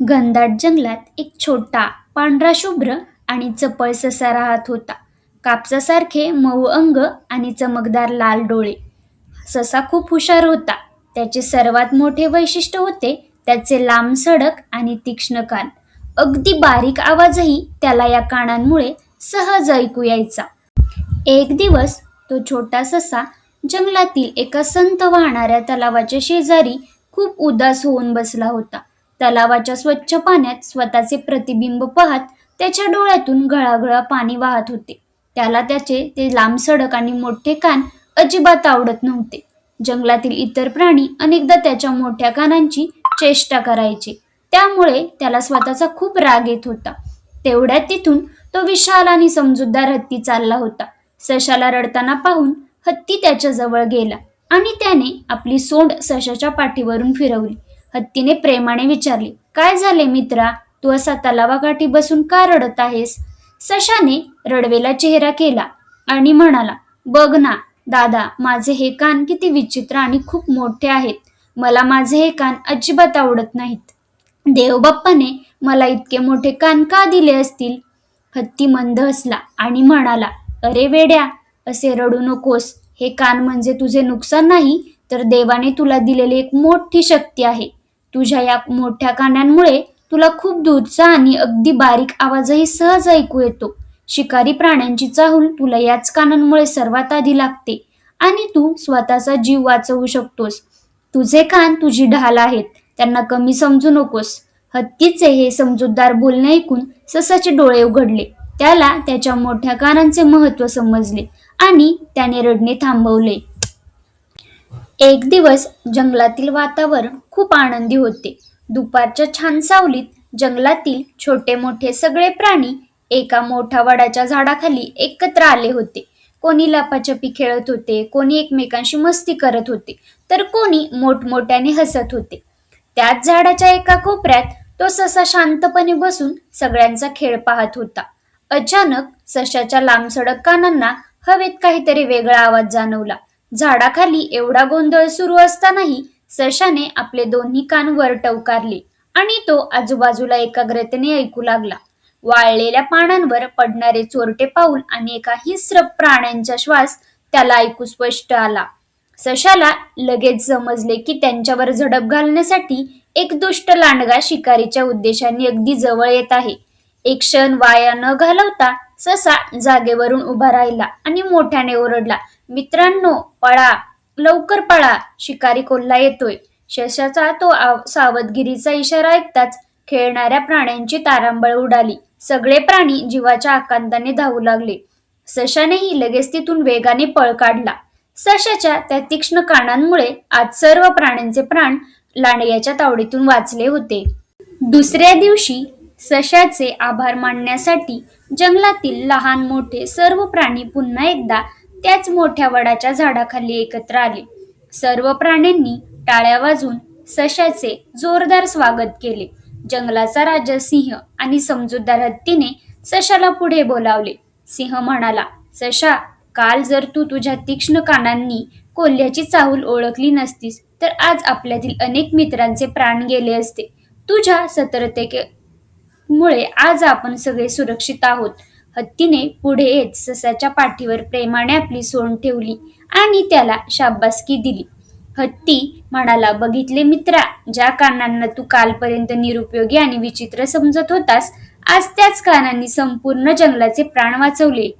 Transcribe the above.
घनदाट जंगलात एक छोटा, पांढरा शुभ्र आणि चपळ ससा राहत होता. कापसासारखे मऊ अंग आणि चमकदार लाल डोळे. ससा खूप हुशार होता. त्याचे सर्वात मोठे वैशिष्ट्य होते त्याचे लांब सडक आणि तीक्ष्ण कान. अगदी बारीक आवाजही त्याला या कानांमुळे सहज ऐकू यायचा. एक दिवस तो छोटा ससा जंगलातील एका संत वाहणाऱ्या तलावाच्या शेजारी खूप उदास होऊन बसला होता. तलावाच्या स्वच्छ पाण्यात स्वतःचे प्रतिबिंब पाहत त्याच्या डोळ्यातून घळाघळा पाणी वाहत होते. त्याला त्याचे ते लांब सडक आणि मोठे कान अजिबात आवडत नव्हते. जंगलातील इतर प्राणी अनेकदा त्याच्या मोठ्या कानांची चेष्टा करायचे. त्यामुळे त्याला स्वतःचा खूप राग येत होता. तेवढ्यात तिथून तो विशाल आणि समजूतदार हत्ती चालला होता. सशाला रडताना पाहून हत्ती त्याच्या जवळ गेला आणि त्याने आपली सोंड सशाच्या पाठीवरून फिरवली. हत्तीने प्रेमाने विचारले, "काय झाले मित्रा? तू असा तलावाकाठी बसून का रडत आहेस?" सशाने रडवेला चेहरा केला आणि म्हणाला, "बघ ना दादा, माझे हे कान किती विचित्र आणि खूप मोठे आहेत. मला माझे हे कान अजिबात आवडत नाहीत. देवबाप्पाने मला इतके मोठे कान का दिले असतील?" हत्ती मंद हसला आणि म्हणाला, "अरे वेड्या, असे रडू नकोस. हे कान म्हणजे तुझे नुकसान नाही, तर देवाने तुला दिलेली एक मोठी शक्ती आहे. तुझ्या या मोठ्या कानांमुळे तुला खूप दूरचा आणि अगदी बारीक आवाजही सहज ऐकू येतो. शिकारी प्राण्यांची चाहूल तुला याच कानांमुळे सर्वात आधी लागते आणि तू स्वतःचा जीव वाचवू शकतोस. तुझे कान तुझी ढाल आहेत, त्यांना कमी समजू नकोस." हत्तीचे हे समजूतदार बोलणे ऐकून ससाचे डोळे उघडले. त्याला त्याच्या मोठ्या कानांचे महत्त्व समजले आणि त्याने रडणे थांबवले. एक दिवस जंगलातील वातावरण खूप आनंदी होते. दुपारच्या छान सावलीत जंगलातील छोटे मोठे सगळे प्राणी एका मोठ्या वडाच्या झाडाखाली एकत्र आले होते. कोणी लपाछपी खेळत होते, कोणी एकमेकांशी मस्ती करत होते, तर कोणी मोठमोठ्याने हसत होते. त्याच झाडाच्या एका कोपऱ्यात तो ससा शांतपणे बसून सगळ्यांचा खेळ पाहत होता. अचानक सशाच्या लांबसडक कानांना हवेत काहीतरी वेगळा आवाज जाणवला. झाडाखाली एवढा गोंधळ सुरू असतानाही सशाने आपले दोन्ही कान वर टवकारले आणि तो आजूबाजूला एकाग्रतेने ऐकू लागला. वाळलेल्या पानांवर पडणारे चोरटे पाऊल आणि एका हिंस्र प्राण्यांचा श्वास त्याला ऐकू स्पष्ट आला. सशाला लगेच समजले की त्यांच्यावर झडप घालण्यासाठी एक दुष्ट लांडगा शिकारीच्या उद्देशाने अगदी जवळ येत आहे. एक क्षण वाया न घालवता ससा जागेवरून उभा राहिला आणि मोठ्याने ओरडला, "मित्रांनो, पळा, लवकर पळा, शिकारी कोल्हा येतोय." सशाचा तो सावधगिरीचा इशारा ऐकताच खेळणाऱ्या प्राण्यांची तारांबळ उडाली. सगळे प्राणी जीवाच्या आकांताने धावू लागले. सशानेही लगेच तिथून वेगाने पळ काढला. सशाच्या त्या तीक्ष्ण कानांमुळे आज सर्व प्राण्यांचे प्राण लांडग्याच्या तावडीतून वाचले होते. दुसऱ्या दिवशी सशाचे आभार मानण्यासाठी जंगलातील लहान मोठे सर्व प्राणी पुन्हा एकदा त्याच मोठ्या वडाच्या झाडाखाली एकत्र आले. सर्व प्राण्यांनी टाळ्या वाजवून सशाचे जोरदार स्वागत केले. जंगलाचा राजा सिंह आणि समजूतदार हत्तीने सशाला पुढे बोलावले. सिंह म्हणाला, "सशा, काल जर तू तुझ्या तीक्ष्ण कानांनी कोल्ह्याची चाहूल ओळखली नसतीस तर आज आपल्यातील अनेक मित्रांचे प्राण गेले असते. तुझ्या सतर्कतेमुळे आज आपण सगळे सुरक्षित आहोत." हत्तीने पुढे येत ससाच्या पाठीवर प्रेमाने आपली सोंड ठेवली आणि त्याला शाबासकी दिली. हत्ती म्हणाला, "बघितले मित्रा, ज्या कानांना तू कालपर्यंत निरुपयोगी आणि विचित्र समजत होतास, आज त्याच कानांनी संपूर्ण जंगलाचे प्राण वाचवले."